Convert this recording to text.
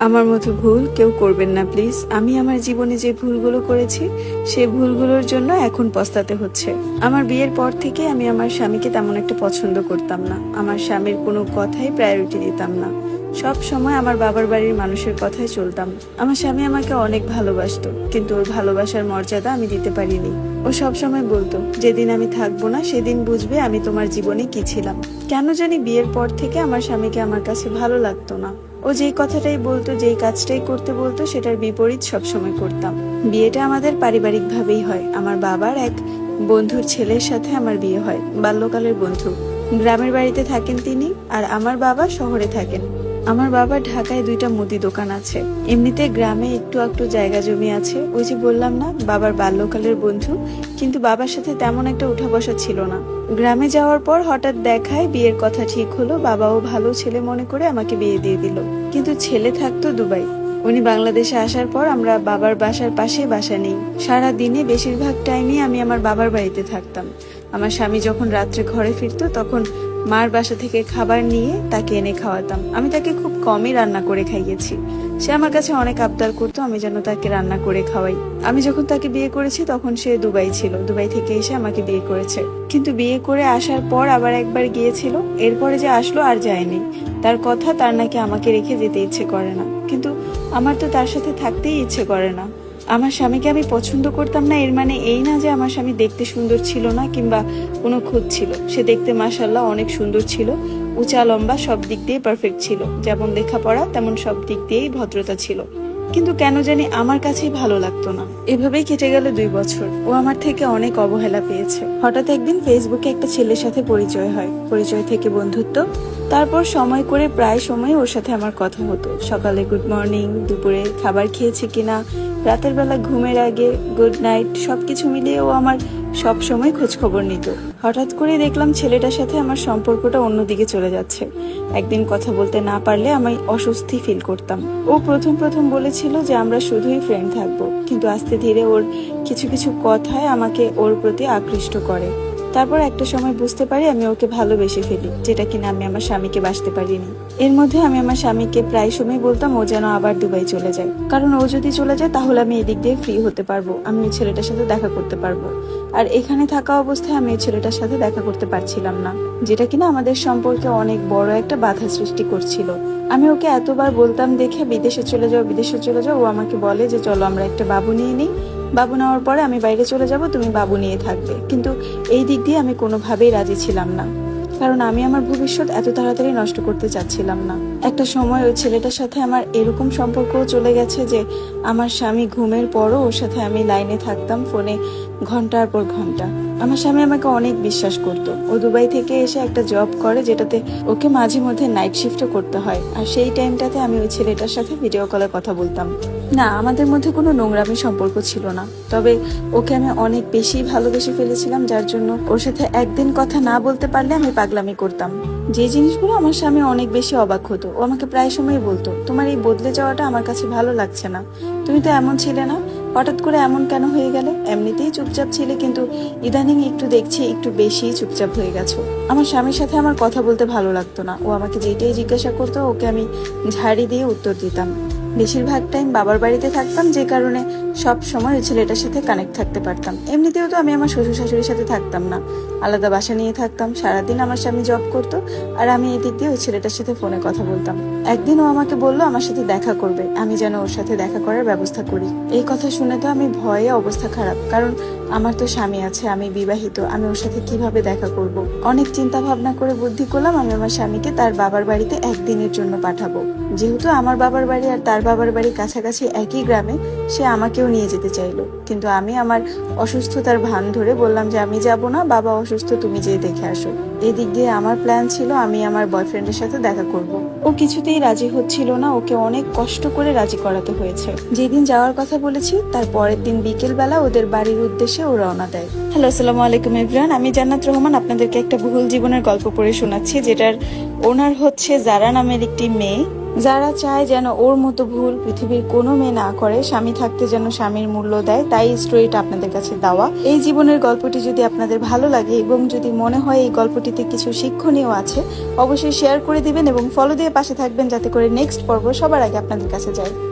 আমার মতো ভুল কেউ করবেন না প্লিজ। আমি আমার জীবনে যে ভুলগুলো করেছি সেই ভুলগুলোর জন্য এখন পস্তাতে হচ্ছে। আমার বিয়ের পর থেকে আমি আমার স্বামীকে তেমন একটা পছন্দ করতাম না। আমার স্বামীর কোনো কথাই প্রায়োরিটি দিতাম না। সব সময় আমার বাবার বাড়ির মানুষের কথাই চলতাম। আমার স্বামী আমাকে অনেক ভালোবাসতো, কিন্তু ওর ভালোবাসার মর্যাদা আমি দিতে পারিনি। ও সব সময় বলতো, যেদিন আমি থাকবো না সেদিন বুঝবে আমি তোমার জীবনে কি ছিলাম। কেন জানি বিয়ের পর থেকে আমার স্বামীকে আমার কাছে ভালো লাগতো না। ও যেই কথাটাই বলতো, যেই কাজটাই করতে বলতো, সেটার বিপরীত সবসময় করতাম। বিয়েটা আমাদের পারিবারিক ভাবেই হয়। আমার বাবার এক বন্ধুর ছেলের সাথে আমার বিয়ে হয়, বাল্যকালের বন্ধু। গ্রামের বাড়িতে থাকেন তিনি, আর আমার বাবা শহরে থাকেন। আমার বাবার ঢাকায় 2টা মুদি দোকান আছে। এমনিতে গ্রামে একটু একটু জায়গা জমি আছে। ওই যে বললাম না, বাবার বাল্যকালের বন্ধু, কিন্তু বাবার সাথে তেমন একটা উঠা বসা ছিল না। গ্রামে যাওয়ার পর হঠাৎ দেখায় বিয়ের কথা ঠিক হলো। বাবাও ভালো ছেলে মনে করে আমাকে বিয়ে দিয়ে দিল। কিন্তু ছেলে থাকতো দুবাই। উনি বাংলাদেশে আসার পর আমরা বাবার বাসার পাশে বাসা নেই। সারা দিনে বেশিরভাগ টাইমই আমি আমার বাবার বাড়িতে থাকতাম। আমার স্বামী যখন রাত্রে ঘরে ফিরতো তখন মার বাসা থেকে খাবার নিয়ে তাকে এনে খাওয়াতাম। আমি তাকে খুব কমই রান্না করে খাইয়েছি। সে আমার কাছে অনেক আবদার করতো আমি যেন তাকে রান্না করে খাওয়াই। আমি যখন তাকে বিয়ে করেছি তখন সে দুবাই ছিল। দুবাই থেকে এসে আমাকে বিয়ে করেছে। কিন্তু বিয়ে করে আসার পর আবার একবার গিয়েছিল, এরপরে যে আসলো আর যায়নি। তার কথা, তার নাকি আমাকে রেখে যেতে ইচ্ছে করে না। কিন্তু আমার তো তার সাথে থাকতেই ইচ্ছে করে না। আমার স্বামীকে আমি পছন্দ করতাম না এর মানে এই না যে আমার স্বামী দেখতে সুন্দর ছিল না কিংবা কোনো খুঁত ছিল। সে দেখতে মাশাআল্লাহ অনেক সুন্দর ছিল, উঁচা লম্বা, সব দিক দিয়ে পারফেক্ট ছিল। যেমন লেখাপড়া তেমন সব দিক দিয়েই ভদ্রতা ছিল। কিন্তু কেন জানি আমার কাছেই ভালো লাগতো না। এভাবেই কেটে গেল 2 বছর। ও আমার থেকে অনেক অবহেলা পেয়েছে। হঠাৎ একদিন ফেসবুকে একটা ছেলের সাথে পরিচয় হয়। পরিচয় থেকে বন্ধুত্ব। তারপর সময় করে প্রায় সময় ওর সাথে আমার কথা হতো। সকালে গুড মর্নিং, দুপুরে খাবার খেয়েছে কিনা, রাতের বেলা ঘুমের আগে গুড নাইট, সবকিছু মিলিয়ে ও আমার সব সময় খোঁজ খবর নিত। হঠাৎ করে দেখলাম ছেলেটার সাথে আমার সম্পর্কটা অন্যদিকে চলে যাচ্ছে। একদিন কথা বলতে না পারলে আমি অস্বস্তি ফিল করতাম। ও প্রথম প্রথম বলেছিল যে আমরা শুধুই ফ্রেন্ড থাকবো, কিন্তু আস্তে ধীরে ওর কিছু কিছু কথায় আমাকে ওর প্রতি আকৃষ্ট করে। তারপর একটা সময় বুঝতে পারি আমি ওকে ভালোবেসে ফেলি, যেটা কিনা আমি আমার স্বামীকে বাসতে পারিনি। এর মধ্যে আমি আমার স্বামীকে প্রায় সময় বলতাম ও যেন আবার দুবাই চলে যায়, কারণ ও যদি চলে যায় তাহলে আমি এদিক দিয়ে ফ্রি হতে পারবো, আমি ওই ছেলেটার সাথে দেখা করতে পারবো। আর এখানে থাকা অবস্থায় আমি ওই ছেলেটার সাথে দেখা করতে পারছিলাম না, যেটা কিনা আমাদের সম্পর্কে অনেক বড় একটা বাধা সৃষ্টি করছিল। আমি ওকে এতবার বলতাম দেখে বিদেশে চলে যাও, বিদেশে চলে যাও। ও আমাকে বলে যে চলো আমরা একটা বাবু নিয়ে নিই, বাবু নেওয়ার পরে আমি বাইরে চলে যাব, তুমি বাবু নিয়ে থাকবে। কিন্তু এই দিক দিয়ে আমি কোনোভাবেই রাজি ছিলাম না, কারণ আমি আমার ভবিষ্যৎ এত তাড়াতাড়ি নষ্ট করতে চাচ্ছিলাম না। একটা সময় ওই ছেলেটার সাথে আমার এরকম সম্পর্কও চলে গেছে যে আমার স্বামী ঘুমের পরও ওর সাথে আমি লাইনে থাকতাম ফোনে ঘন্টার পর ঘন্টা। আমার স্বামী আমাকে অনেক বিশ্বাস করত। ও দুবাই থেকে এসে একটা জব করে যেটাতে ওকে মাঝে মধ্যে নাইট শিফটও করতে হয়, আর সেই টাইমটাতে আমি ওই ছেলেটার সাথে ভিডিও কলে কথা বলতাম। না, আমাদের মধ্যে কোনো নোংরামি সম্পর্ক ছিল না, তবে ওকে আমি অনেক বেশি ভালোবেসে ফেলেছিলাম, যার জন্য ওর সাথে একদিন কথা না বলতে পারলে আমি পাগলামি করতাম। যে জিনিসগুলো আমার স্বামী অনেক বেশি অবাক হতো। ও আমাকে প্রায় সময় বলতো, তোমার এই বদলে যাওয়াটা আমার কাছে ভালো লাগছে না, তুমি তো এমন ছিলে না, হঠাৎ করে এমন কেন হয়ে গেলে? এমনিতেই চুপচাপ ছিলে, কিন্তু ইদানিং একটু দেখছি একটু বেশি চুপচাপ হয়ে গেছো। আমার স্বামীর সাথে আমার কথা বলতে ভালো লাগতো না। ও আমাকে যেটাই জিজ্ঞাসা করতো ওকে আমি ঝাড়ি দিয়ে উত্তর দিতাম। বেশিরভাগ টাইম বাবার বাড়িতে থাকতাম, যে কারণে সব সময় ওই ছেলেটার সাথে কানেক্ট থাকতে পারতাম। এমনিতেও তো আমি আমার শ্বশুর শাশুড়ির সাথে থাকতাম না, আলাদা বাসা নিয়ে থাকতাম। সারাদিন আমার স্বামী জব করতো, আর আমি এদিক দিয়ে ওই ছেলেটার সাথে ফোনে কথা বলতাম। একদিন ও আমাকে বললো আমার সাথে দেখা করবে, আমি যেন ওর সাথে দেখা করার ব্যবস্থা করি। এই কথা শুনে তো আমি ভয়ে অবস্থা খারাপ, কারণ আমার তো স্বামী আছে, আমি বিবাহিত, আমি ওর সাথে কিভাবে দেখা করব। অনেক চিন্তা ভাবনা করে বুদ্ধি করলাম আমি আমার স্বামীকে তার বাবার বাড়িতে একদিনের জন্য পাঠাবো। যেহেতু আমার বাবার বাড়ি আর তার বাবার বাড়ি কাছাকাছি একই গ্রামে, সে আমাকেও নিয়ে যেতে চাইলো। কিন্তু আমি আমার অসুস্থতার ভান ধরে বললাম যে আমি যাব না, বাবা অসুস্থ, তুমি যেয়ে দেখে আসো। এদিক দিয়ে আমার প্ল্যান ছিল আমি আমার বয়ফ্রেন্ডের সাথে দেখা করব। ও কিছুতেই রাজি হচ্ছিল না, ওকে অনেক কষ্ট করে রাজি করাতে হয়েছে। যেদিন যাওয়ার কথা বলেছি তার পরের দিন বিকেল বেলা ওদের বাড়ির উদ্দেশ্যে ও রওনা দেয়। হ্যালো, আসসালামু আলাইকুম এভরিওয়ান। আমি জান্নাত রহমান আপনাদেরকে একটা বহুল জীবনের গল্প পড়ে শোনাচ্ছি, যেটার ওনার হচ্ছে জারা নামের একটি মেয়ে। যারা চায় যেন ওর মতো ভুল পৃথিবীর কোনো মেয়ে না করে, স্বামী থাকতে যেন স্বামীর মূল্য দেয়, তাই এই স্টোরিটা আপনাদের কাছে দেওয়া। এই জীবনের গল্পটি যদি আপনাদের ভালো লাগে এবং যদি মনে হয় এই গল্পটিতে কিছু শিক্ষণীয় আছে, অবশ্যই শেয়ার করে দিবেন এবং ফলো দিয়ে পাশে থাকবেন, যাতে করে নেক্সট পর্ব সবার আগে আপনাদের কাছে যায়।